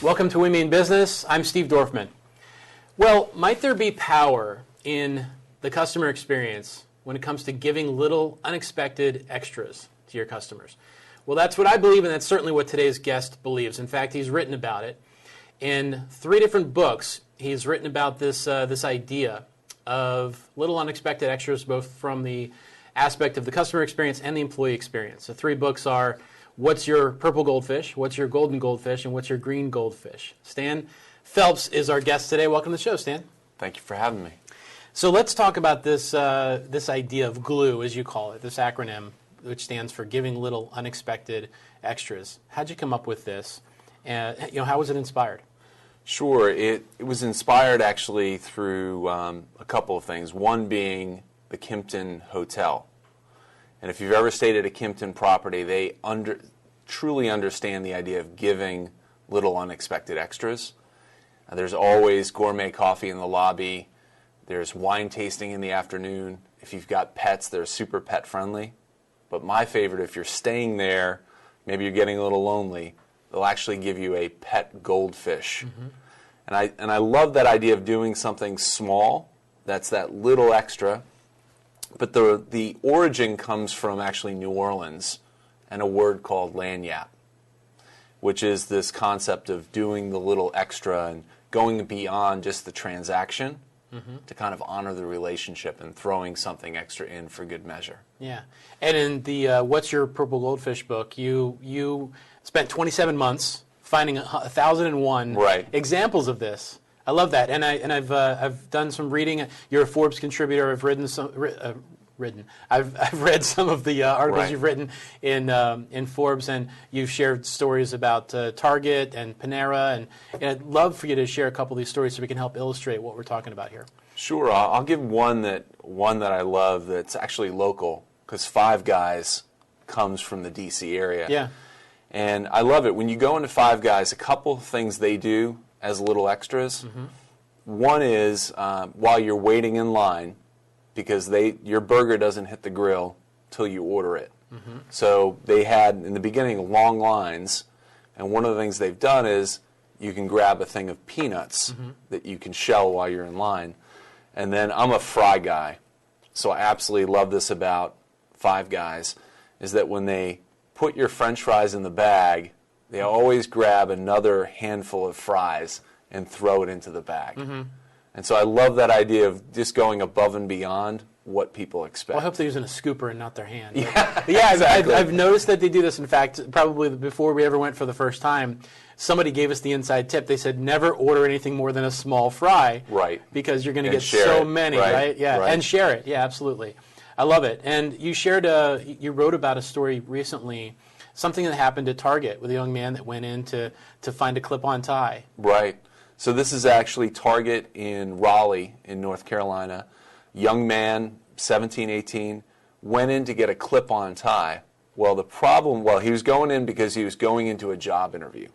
Welcome to We Mean Business. I'm Steve Dorfman. Well, might there be power in the customer experience when it comes to giving little unexpected extras to your customers? Well, that's what I believe, and that's certainly what today's guest believes. In fact, he's written about it. In 3 different books, he's written about this idea of little unexpected extras, both from the aspect of the customer experience and the employee experience. The 3 books are What's Your Purple Goldfish, What's Your Golden Goldfish, and What's Your Green Goldfish. Stan Phelps is our guest today. Welcome to the show, Stan. Thank you for having me. So let's talk about this idea of G.L.U.E, as you call it, this acronym, which stands for Giving Little Unexpected Extras. How'd you come up with this? And how was it inspired? Sure. It was inspired actually through a couple of things. One being the Kimpton Hotel. And if you've ever stayed at a Kimpton property, they truly understand the idea of giving little unexpected extras. There's always gourmet coffee in the lobby. There's wine tasting in the afternoon. If you've got pets, they're super pet friendly. But my favorite, if you're staying there, maybe you're getting a little lonely, they'll actually give you a pet goldfish. Mm-hmm. And I love that idea of doing something small, that's that little extra. But the origin comes from actually New Orleans and a word called lagniappe, which is this concept of doing the little extra and going beyond just the transaction to kind of honor the relationship and throwing something extra in for good measure. Yeah. And in the What's Your Purple Goldfish book, you spent 27 months finding 1,001 examples of this. I love that, and I've done some reading. You're a Forbes contributor. I've read some of the articles you've written in Forbes, and you've shared stories about Target and Panera, and I'd love for you to share a couple of these stories so we can help illustrate what we're talking about here. Sure, I'll give one that I love that's actually local, because Five Guys comes from the D.C. area. Yeah, and I love it when you go into Five Guys. A couple of things they do as little extras. Mm-hmm. One is while you're waiting in line, because your burger doesn't hit the grill till you order it. Mm-hmm. So they had, in the beginning, long lines, and one of the things they've done is you can grab a thing of peanuts that you can shell while you're in line. And then I'm a fry guy, so I absolutely love this about Five Guys, is that when they put your French fries in the bag, they always grab another handful of fries and throw it into the bag. Mm-hmm. And so I love that idea of just going above and beyond what people expect. Well, I hope they're using a scooper and not their hand. Yeah, exactly. I've noticed that they do this. In fact, probably before we ever went for the first time, somebody gave us the inside tip. They said never order anything more than a small fry. Right. Because you're going to get so many, right? Yeah, right. And share it. Yeah, absolutely. I love it. And you you wrote about a story recently, something that happened at Target with a young man that went in to find a clip-on tie. Right. So this is actually Target in Raleigh in North Carolina. Young man, 17, 18, went in to get a clip-on tie. Well, he was going in because he was going into a job interview,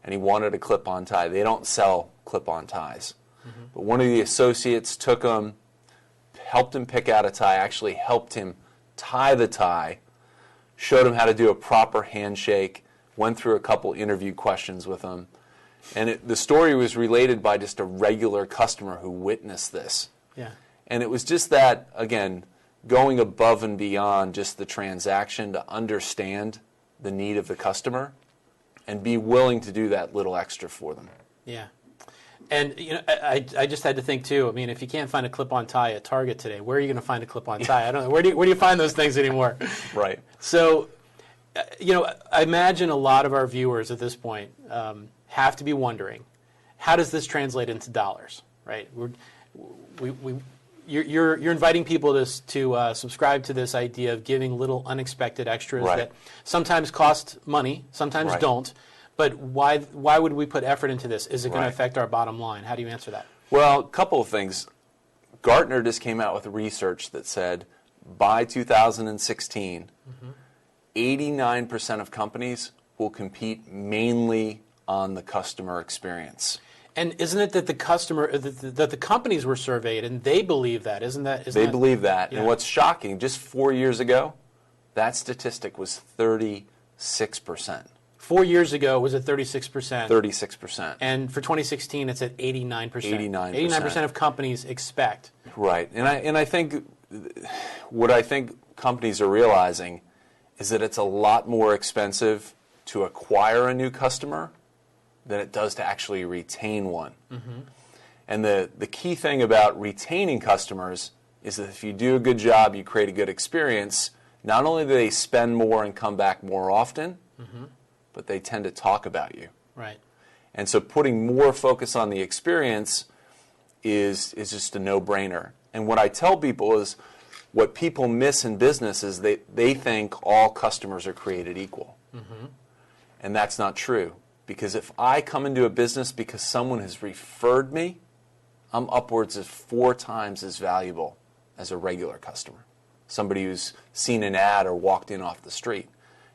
and he wanted a clip-on tie. They don't sell clip-on ties. Mm-hmm. But one of the associates took him, helped him pick out a tie, actually helped him tie the tie, showed him how to do a proper handshake, went through a couple interview questions with him. And the story was related by just a regular customer who witnessed this. Yeah. And it was just that, again, going above and beyond just the transaction to understand the need of the customer and be willing to do that little extra for them. Yeah. And I just had to think too. I mean, if you can't find a clip-on tie at Target today, where are you going to find a clip-on tie? I don't know. Where do you find those things anymore? Right. So, I imagine a lot of our viewers at this point have to be wondering, how does this translate into dollars? Right. You're inviting people to subscribe to this idea of giving little unexpected extras that sometimes cost money, sometimes don't. But why would we put effort into this? Is it going to affect our bottom line? How do you answer that? Well, a couple of things. Gartner just came out with research that said by 2016, 89% of companies will compete mainly on the customer experience. And isn't it that the companies were surveyed and they believe that? They believe that. Yeah. And what's shocking, just 4 years ago, that statistic was 36%. 4 years ago, it was at 36%. 36%. And for 2016, it's at 89%. 89%. 89% of companies expect. Right. And I think what I think companies are realizing is that it's a lot more expensive to acquire a new customer than it does to actually retain one. Mm-hmm. And the key thing about retaining customers is that if you do a good job, you create a good experience, not only do they spend more and come back more often, mm-hmm. but they tend to talk about you. Right. And so putting more focus on the experience is just a no-brainer. And what I tell people is what people miss in business is they think all customers are created equal. Mm-hmm. And that's not true. Because if I come into a business because someone has referred me, I'm upwards of 4 times as valuable as a regular customer. Somebody who's seen an ad or walked in off the street.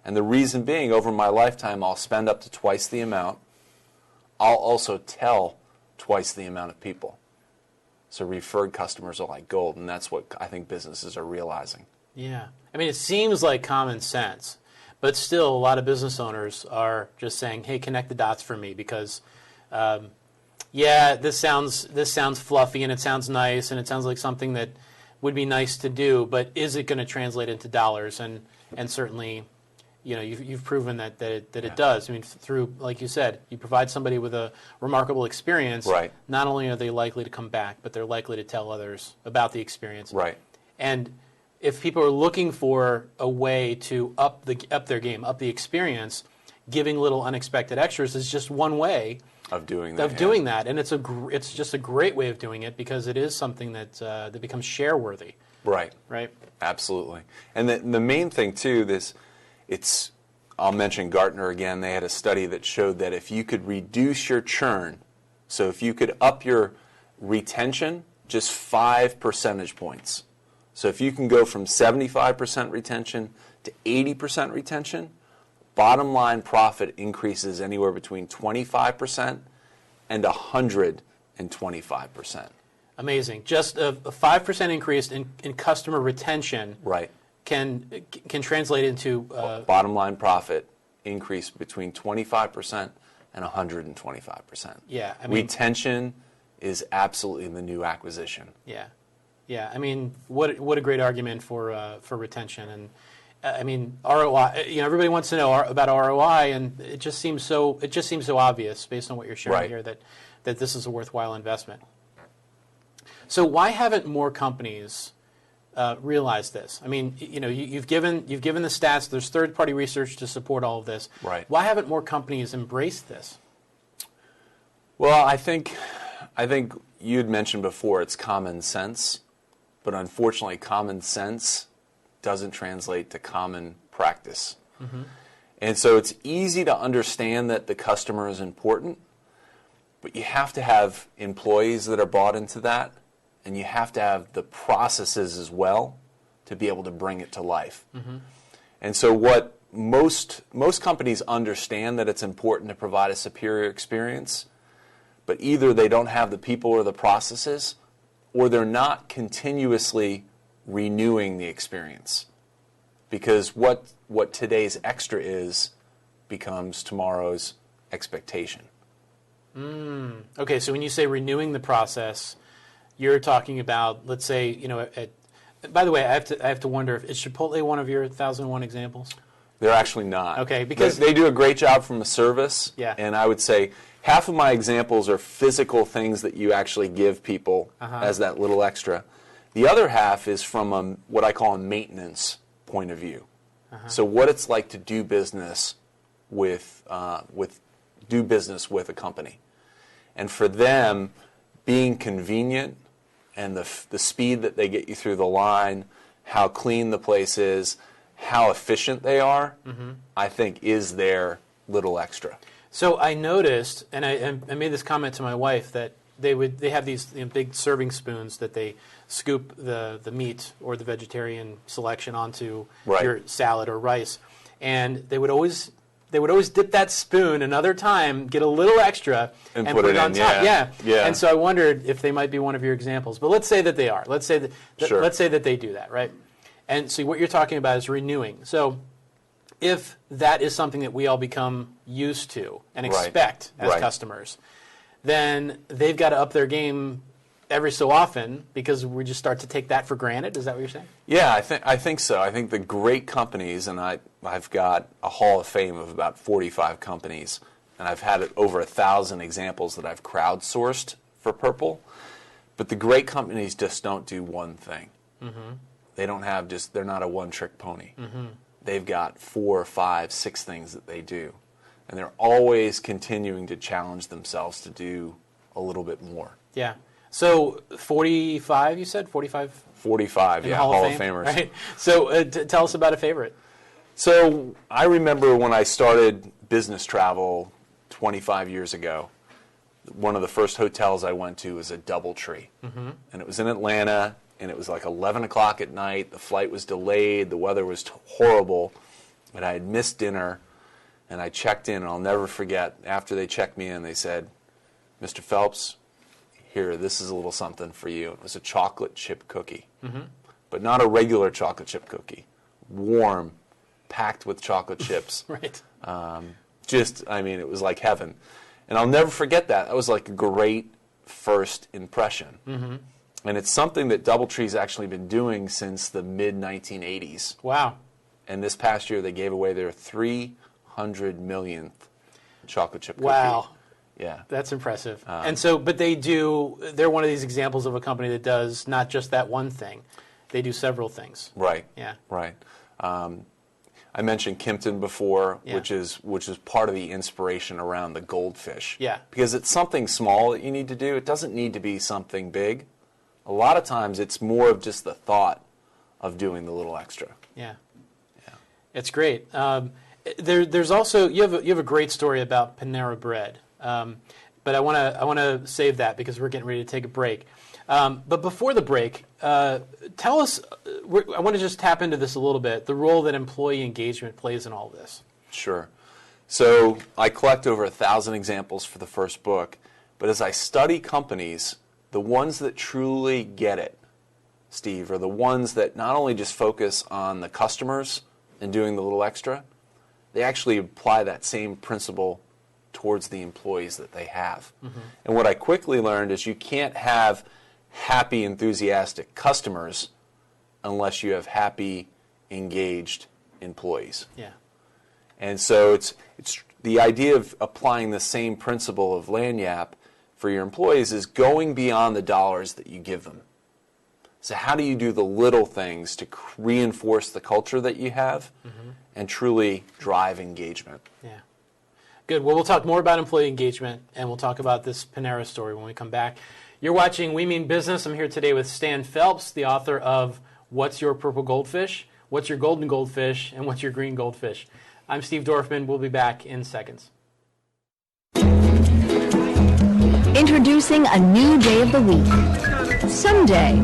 And the reason being, over my lifetime, I'll spend up to twice the amount. I'll also tell twice the amount of people. So referred customers are like gold, and that's what I think businesses are realizing. Yeah. I mean, it seems like common sense, but still a lot of business owners are just saying, hey, connect the dots for me because, this sounds fluffy and it sounds nice and it sounds like something that would be nice to do, but is it going to translate into dollars? And certainly, you've proven that it does. I mean, through, like you said, you provide somebody with a remarkable experience. Right. Not only are they likely to come back, but they're likely to tell others about the experience. Right. And if people are looking for a way to up their game, up the experience, giving little unexpected extras is just one way of doing that. And it's just a great way of doing it because it is something that becomes share worthy. Right. Right. Absolutely. And the main thing too, I'll mention Gartner again. They had a study that showed that if you could reduce your churn, so if you could up your retention just 5 percentage points. So if you can go from 75% retention to 80% retention, bottom line profit increases anywhere between 25% and 125%. Amazing. Just a 5% increase in customer retention. Right. Can translate into bottom line profit increase between 25% and 125%. Yeah, I mean, retention is absolutely the new acquisition. Yeah, yeah. I mean, what a great argument for retention, and I mean ROI. Everybody wants to know about ROI, and it just seems so obvious based on what you're sharing here that this is a worthwhile investment. So why haven't more companies realize this? I mean, you've given the stats. There's third-party research to support all of this. Right. Why haven't more companies embraced this? Well, I think you had mentioned before it's common sense, but unfortunately, common sense doesn't translate to common practice. Mm-hmm. And so it's easy to understand that the customer is important, but you have to have employees that are bought into that. And you have to have the processes as well to be able to bring it to life. Mm-hmm. And so what most companies understand that it's important to provide a superior experience, but either they don't have the people or the processes, or they're not continuously renewing the experience. Because what today's extra is becomes tomorrow's expectation. Okay, so when you say renewing the process, you're talking about, let's say, by the way, I have to wonder, is Chipotle one of your 1,001 examples? They're actually not. Okay, because they do a great job from a service. Yeah. And I would say half of my examples are physical things that you actually give people as that little extra. The other half is from what I call a maintenance point of view. So what it's like to do business with a company, and for them, being convenient and the speed that they get you through the line, how clean the place is, how efficient they are, I think is their little extra. So I noticed, and I made this comment to my wife, that they have these big serving spoons that they scoop the meat or the vegetarian selection onto your salad or rice, and they would always dip that spoon another time, get a little extra, and put it on top. Yeah. And so I wondered if they might be one of your examples. But let's say that they are. Let's say that they do that, right? And so what you're talking about is renewing. So if that is something that we all become used to and expect as customers, then they've got to up their game every so often because we just start to take that for granted. Is that what you're saying? Yeah, I think so. I think the great companies, and I've got a hall of fame of about 45 companies, and I've had over 1,000 examples that I've crowdsourced for Purple. But the great companies just don't do one thing. Mm-hmm. They don't have they're not a one-trick pony. Mm-hmm. They've got 4, 5, 6 things that they do. And they're always continuing to challenge themselves to do a little bit more. Yeah. So 45, you said? 45? 45, yeah, Hall of Famers. Right. So tell us about a favorite. So I remember when I started business travel 25 years ago, one of the first hotels I went to was a DoubleTree. Mm-hmm. And it was in Atlanta, and it was like 11 o'clock at night. The flight was delayed. The weather was horrible. And I had missed dinner, and I checked in, and I'll never forget, after they checked me in, they said, "Mr. Phelps, here, this is a little something for you." It was a chocolate chip cookie, but not a regular chocolate chip cookie. Warm, packed with chocolate chips. Right. It was like heaven. And I'll never forget that. That was like a great first impression. Mm-hmm. And it's something that DoubleTree's actually been doing since the mid-1980s. Wow. And this past year, they gave away their 300 millionth chocolate chip cookie. Wow. Yeah. That's impressive. But they're one of these examples of a company that does not just that one thing. They do several things. Right. Yeah. Right. I mentioned Kimpton before, which is part of the inspiration around the goldfish. Yeah. Because it's something small that you need to do. It doesn't need to be something big. A lot of times it's more of just the thought of doing the little extra. Yeah. Yeah. It's great. There's also you have a great story about Panera Bread. But I want to save that because we're getting ready to take a break. But before the break, tell us, I want to just tap into this a little bit, the role that employee engagement plays in all this. Sure. So I collect over 1,000 examples for the first book, but as I study companies, the ones that truly get it, Steve, are the ones that not only just focus on the customers and doing the little extra, they actually apply that same principle towards the employees that they have. Mm-hmm. And what I quickly learned is you can't have happy, enthusiastic customers unless you have happy, engaged employees. Yeah. And so it's the idea of applying the same principle of lagniappe for your employees is going beyond the dollars that you give them. So how do you do the little things to reinforce the culture that you have and truly drive engagement? Yeah. Good. Well, we'll talk more about employee engagement, and we'll talk about this Panera story when we come back. You're watching We Mean Business. I'm here today with Stan Phelps, the author of What's Your Purple Goldfish, What's Your Golden Goldfish, and What's Your Green Goldfish. I'm Steve Dorfman. We'll be back in seconds. Introducing a new day of the week. Someday.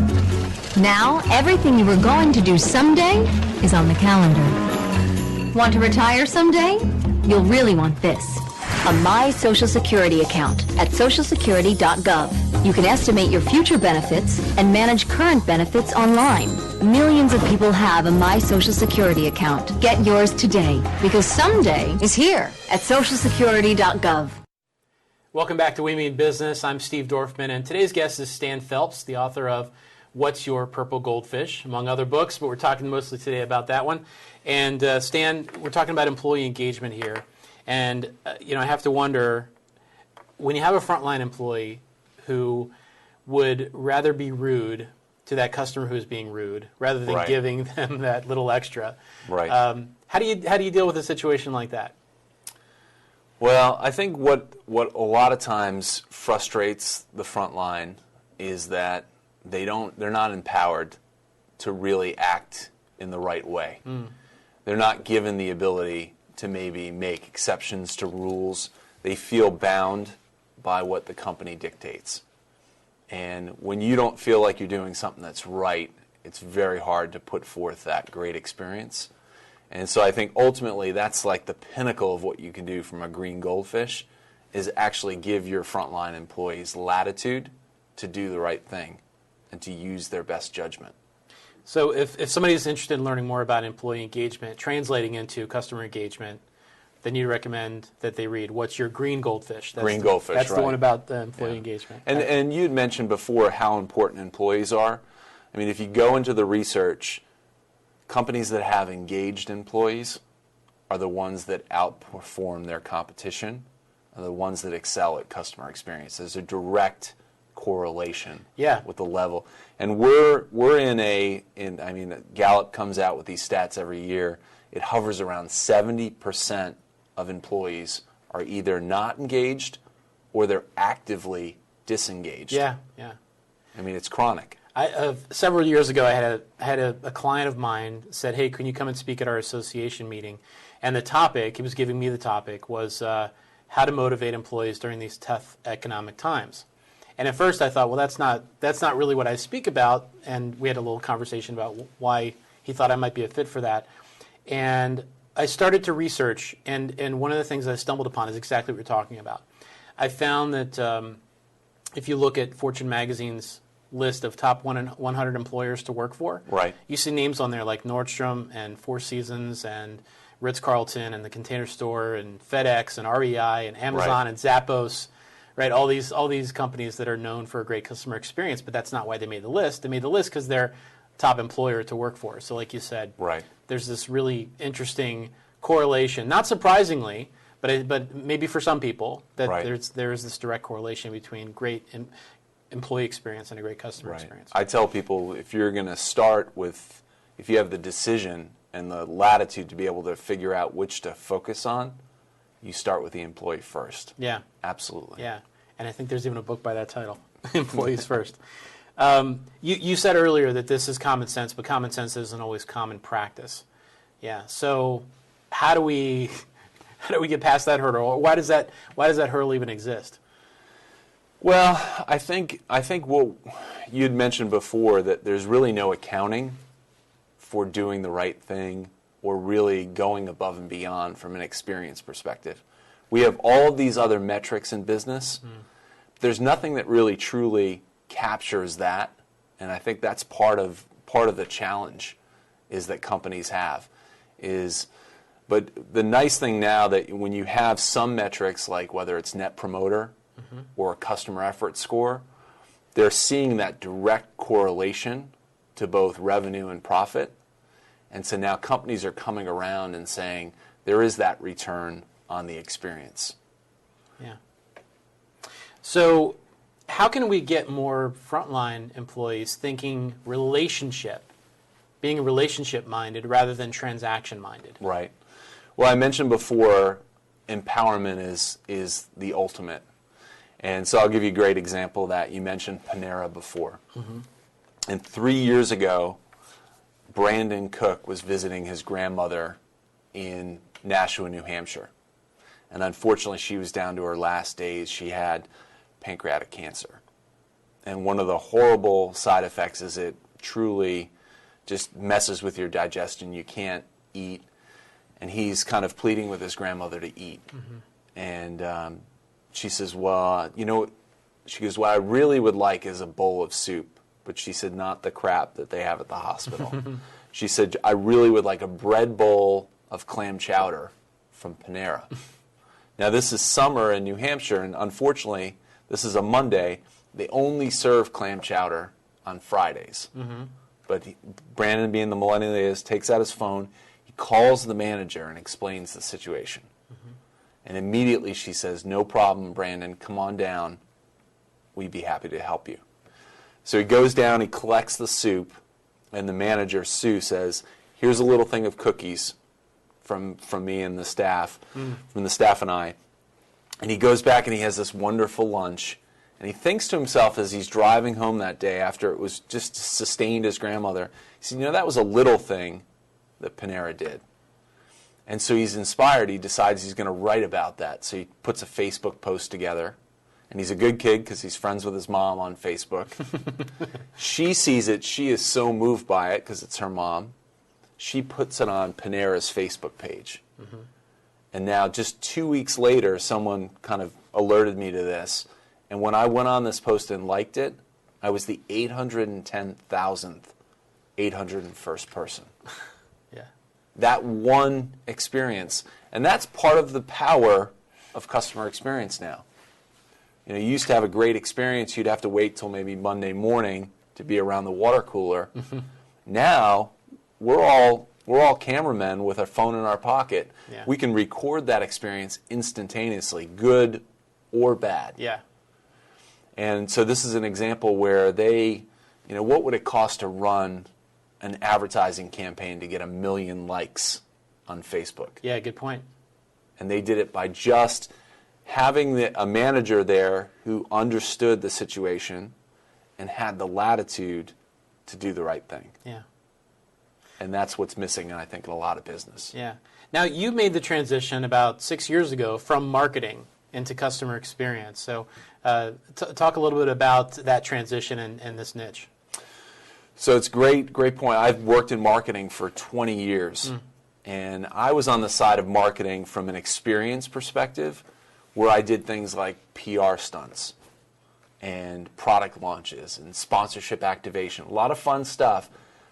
Now, everything you were going to do someday is on the calendar. Want to retire someday? You'll really want this. A My Social Security account at socialsecurity.gov. You can estimate your future benefits and manage current benefits online. Millions of people have a My Social Security account. Get yours today, because someday is here at socialsecurity.gov. Welcome back to We Mean Business. I'm Steve Dorfman, and today's guest is Stan Phelps, the author of What's Your Purple Goldfish, among other books, but we're talking mostly today about that one. And Stan, we're talking about employee engagement here. And, I have to wonder, when you have a frontline employee who would rather be rude to that customer who's being rude rather than giving them that little extra, how do you deal with a situation like that? Well, I think what a lot of times frustrates the front line is that they're not empowered to really act in the right way. They're not given the ability to maybe make exceptions to rules. They feel bound by what the company dictates. And when you don't feel like you're doing something that's right, it's very hard to put forth that great experience. And so I think ultimately that's like the pinnacle of what you can do from a green goldfish is actually give your frontline employees latitude to do the right thing and to use their best judgment. So if somebody's interested in learning more about employee engagement, translating into customer engagement, then you recommend that they read What's Your Green Goldfish? Green Goldfish, That's right. the one about the employee engagement. And you had mentioned before how important employees are. I mean, if you go into the research, companies that have engaged employees are the ones that outperform their competition, are the ones that excel at customer experience. There's a direct correlation with the level. And we're I mean, Gallup comes out with these stats every year. It hovers around 70% of employees are either not engaged or they're actively disengaged. Yeah. I mean, it's chronic. Several years ago, I had a client of mine said, "Hey, can you come and speak at our association meeting?" And the topic, he was giving me the topic, was how to motivate employees during these tough economic times. And at first I thought, well, that's not really what I speak about. And we had a little conversation about why he thought I might be a fit for that. And I started to research, and one of the things I stumbled upon is exactly what you're talking about. I found that if you look at Fortune magazine's list of top 100 employers to work for, right, you see names on there like Nordstrom and Four Seasons and Ritz-Carlton and the Container Store and FedEx and REI and Amazon and Zappos, right? All these companies that are known for a great customer experience, but that's not why they made the list. They made the list because they're top employer to work for. So like you said, there's this really interesting correlation, not surprisingly, but maybe for some people, that there is this direct correlation between great employee experience and a great customer experience. I tell people, if you're going to start with, if you have the decision and the latitude to be able to figure out which to focus on, you start with the employee first. Yeah. Absolutely. Yeah. And I think there's even a book by that title, Employees First. You said earlier that this is common sense, but common sense isn't always common practice. Yeah. So how do we get past that hurdle? Or why does that hurdle even exist? Well, I think what you'd mentioned before, that there's really no accounting for doing the right thing or really going above and beyond from an experience perspective. We have all of these other metrics in business. There's nothing that really truly captures that, and I think that's part of the challenge is that companies have. But the nice thing now that when you have some metrics, like whether it's net promoter or a customer effort score, they're seeing that direct correlation to both revenue and profit. And so now companies are coming around and saying there is that return on the experience. Yeah. So how can we get more frontline employees thinking relationship, being relationship-minded rather than transaction-minded? Right. Well, I mentioned before, empowerment is the ultimate. And so I'll give you a great example of that. You mentioned Panera before. And 3 years ago, Brandon Cook was visiting his grandmother in Nashua, New Hampshire. And unfortunately, she was down to her last days. She had pancreatic cancer. And one of the horrible side effects is it truly just messes with your digestion. You can't eat. And he's kind of pleading with his grandmother to eat. And she says, well, she goes, what I really would like is a bowl of soup. But she said, not the crap that they have at the hospital. She said, I really would like a bread bowl of clam chowder from Panera. Now, this is summer in New Hampshire, and unfortunately, this is a Monday. They only serve clam chowder on Fridays. But Brandon, being the millennial he is, takes out his phone. He calls the manager and explains the situation. And immediately she says, no problem, Brandon, come on down. We'd be happy to help you. So he goes down, he collects the soup, and the manager, Sue, says, here's a little thing of cookies from me and the staff, from the staff and I. And he goes back and he has this wonderful lunch. And he thinks to himself as he's driving home that day after it was just sustained his grandmother, he said, that was a little thing that Panera did. And so he's inspired. He decides he's going to write about that. So he puts a Facebook post together. And he's a good kid because he's friends with his mom on Facebook. She sees it. She is so moved by it because it's her mom. She puts it on Panera's Facebook page. And now just 2 weeks later, someone kind of alerted me to this. And when I went on this post and liked it, I was the 810,000th 801st person. Yeah. That one experience. And that's part of the power of customer experience now. You know, you used to have a great experience. You'd have to wait till maybe Monday morning to be around the water cooler. Now, we're all cameramen with our phone in our pocket. Yeah. We can record that experience instantaneously, good or bad. Yeah. And so this is an example where they, you know, what would it cost to run an advertising campaign to get 1 million likes on Facebook? Yeah, good point. And they did it by just having a manager there who understood the situation and had the latitude to do the right thing. Yeah. And that's what's missing, I think, in a lot of business. Yeah. Now, you made the transition about 6 years ago from marketing into customer experience. So talk a little bit about that transition and this niche. So it's great point. I've worked in marketing for 20 years. And I was on the side of marketing from an experience perspective, where I did things like PR stunts and product launches and sponsorship activation. A lot of fun stuff,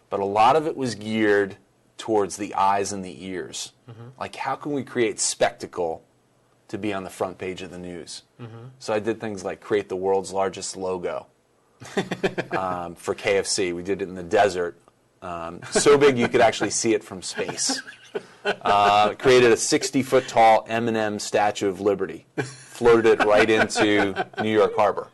but a lot of it was geared towards the eyes and the ears. Like, how can we create spectacle to be on the front page of the news? So I did things like create the world's largest logo for KFC. We did it in the desert, so big you could actually see it from space. Created a 60-foot tall M&M Statue of Liberty, floated it right into New York Harbor.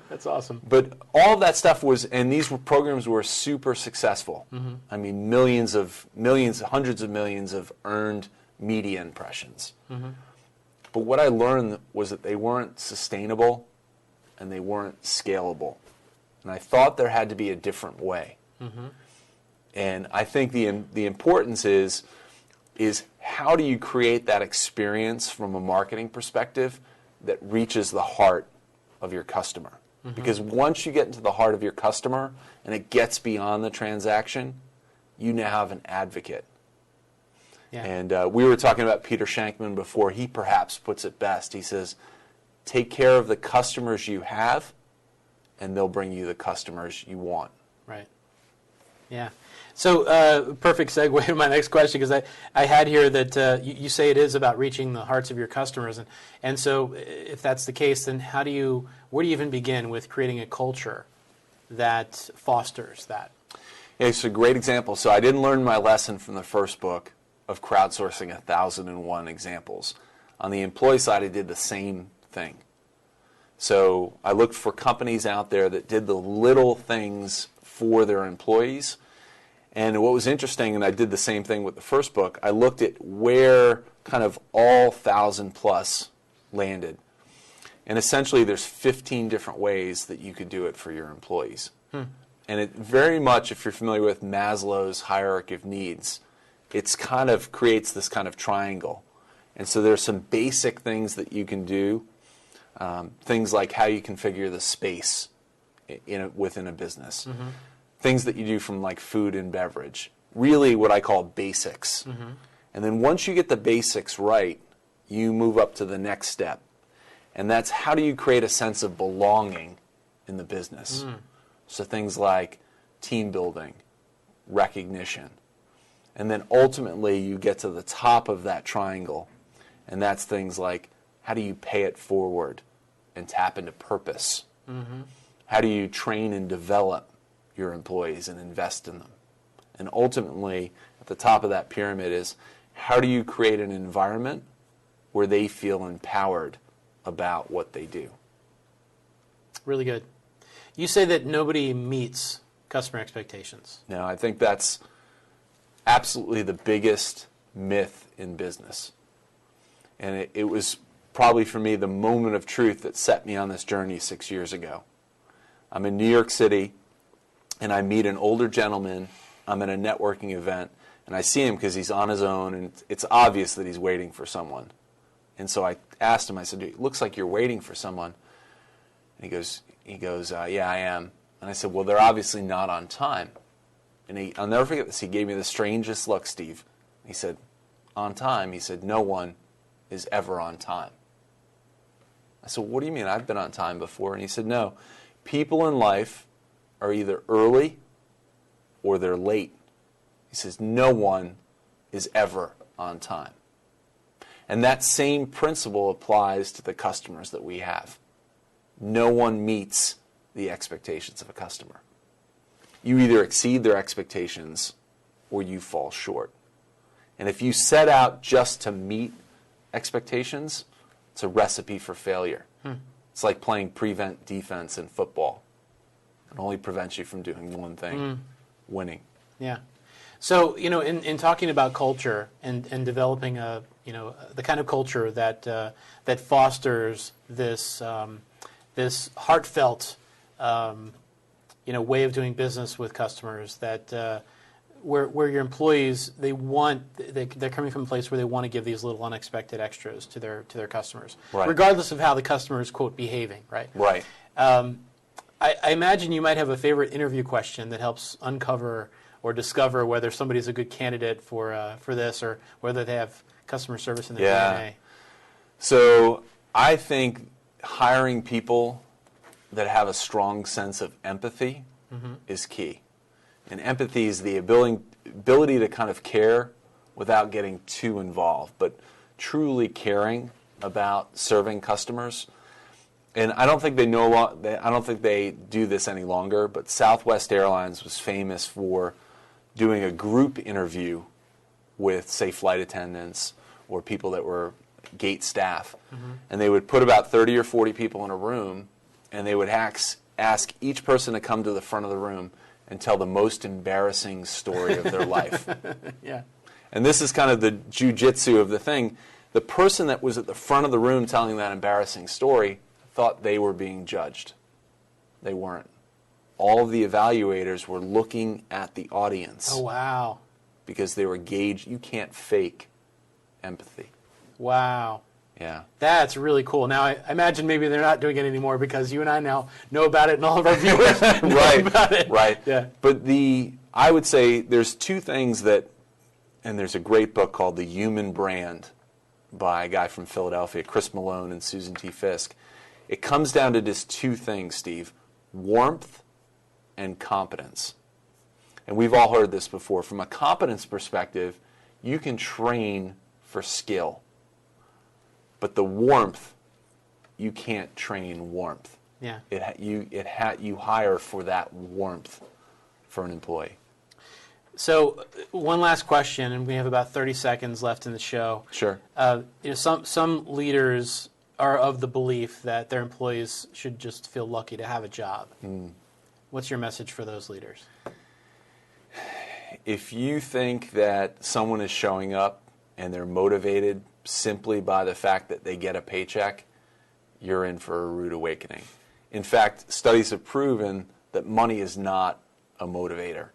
That's awesome. But all of that stuff was, and these programs were super successful. I mean, millions, hundreds of millions of earned media impressions. But what I learned was that they weren't sustainable and they weren't scalable. And I thought there had to be a different way. And I think the importance is how do you create that experience from a marketing perspective that reaches the heart of your customer? Because once you get into the heart of your customer and it gets beyond the transaction, you now have an advocate. Yeah. And we were talking about Peter Shankman before. He perhaps puts it best. He says, take care of the customers you have, and they'll bring you the customers you want. Right. Yeah. So perfect segue to my next question, because I had here that you say it is about reaching the hearts of your customers. And so if that's the case, then where do you even begin with creating a culture that fosters that? Yeah, it's a great example. So I didn't learn my lesson from the first book of crowdsourcing 1,001 examples. On the employee side, I did the same thing. So I looked for companies out there that did the little things for their employees. And what was interesting, and I did the same thing with the first book, I looked at where kind of all 1,000 plus landed. And essentially there's 15 different ways that you could do it for your employees. And it very much, if you're familiar with Maslow's hierarchy of needs, it's kind of creates this kind of triangle. And so there's some basic things that you can do, things like how you configure the space within a business. Things that you do from like food and beverage, really what I call basics. And then once you get the basics right, you move up to the next step. And that's how do you create a sense of belonging in the business. So things like team building, recognition. And then ultimately you get to the top of that triangle, and that's things like how do you pay it forward and tap into purpose? How do you train and develop your employees and invest in them? And ultimately, at the top of that pyramid is how do you create an environment where they feel empowered about what they do? Really good. You say that nobody meets customer expectations. No, I think that's absolutely the biggest myth in business. And it was probably for me the moment of truth that set me on this journey 6 years ago. I'm in New York City, and I meet an older gentleman. I'm at a networking event, and I see him because he's on his own, and it's obvious that he's waiting for someone. And so I asked him, I said, it looks like you're waiting for someone. And he goes, yeah, I am. And I said, well, they're obviously not on time. And I'll never forget this. He gave me the strangest look, Steve. He said, on time? He said, no one is ever on time. I said, what do you mean? I've been on time before. And he said, no, people in life are either early or they're late. He says, no one is ever on time. And that same principle applies to the customers that we have. No one meets the expectations of a customer. You either exceed their expectations or you fall short. And if you set out just to meet expectations, it's a recipe for failure. It's like playing prevent defense in football. It only prevents you from doing one thing, winning. Yeah. So, in talking about culture and developing the kind of culture that fosters this this heartfelt way of doing business with customers, that where your employees, they're coming from a place where they want to give these little unexpected extras to their customers, right, regardless of how the customer is, quote, behaving, right? Right. I imagine you might have a favorite interview question that helps uncover or discover whether somebody's a good candidate for this, or whether they have customer service in their DNA. So I think hiring people that have a strong sense of empathy is key. And empathy is the ability to kind of care without getting too involved, but truly caring about serving customers. And I don't think they I don't think they do this any longer, but Southwest Airlines was famous for doing a group interview with, say, flight attendants or people that were gate staff. And they would put about 30 or 40 people in a room, and they would ask each person to come to the front of the room and tell the most embarrassing story of their life. Yeah. And this is kind of the jujitsu of the thing. The person that was at the front of the room telling that embarrassing story thought they were being judged. They weren't. All of the evaluators were looking at the audience. Oh, wow. Because they were gauged. You can't fake empathy. Wow. Yeah. That's really cool. Now, I imagine maybe they're not doing it anymore because you and I now know about it and all of our viewers know about it. Right. Yeah. But I would say there's two things and there's a great book called The Human Brand by a guy from Philadelphia, Chris Malone and Susan T. Fisk. It comes down to just two things, Steve: warmth and competence. And we've all heard this before. From a competence perspective, you can train for skill. But the warmth, you can't train warmth. Yeah. You hire for that warmth for an employee. So one last question, and we have about 30 seconds left in the show. Sure. Some leaders are of the belief that their employees should just feel lucky to have a job. What's your message for those leaders? If you think that someone is showing up and they're motivated simply by the fact that they get a paycheck, you're in for a rude awakening. In fact, studies have proven that money is not a motivator.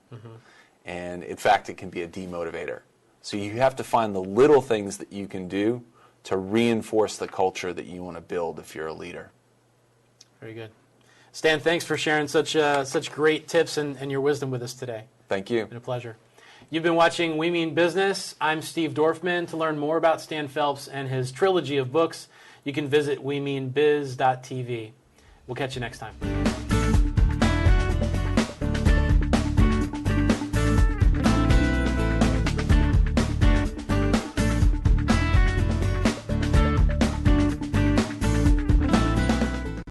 And in fact, it can be a demotivator. So you have to find the little things that you can do to reinforce the culture that you want to build if you're a leader. Very good. Stan, thanks for sharing such great tips and your wisdom with us today. Thank you. It's been a pleasure. You've been watching We Mean Business. I'm Steve Dorfman. To learn more about Stan Phelps and his trilogy of books, you can visit wemeanbiz.tv. We'll catch you next time.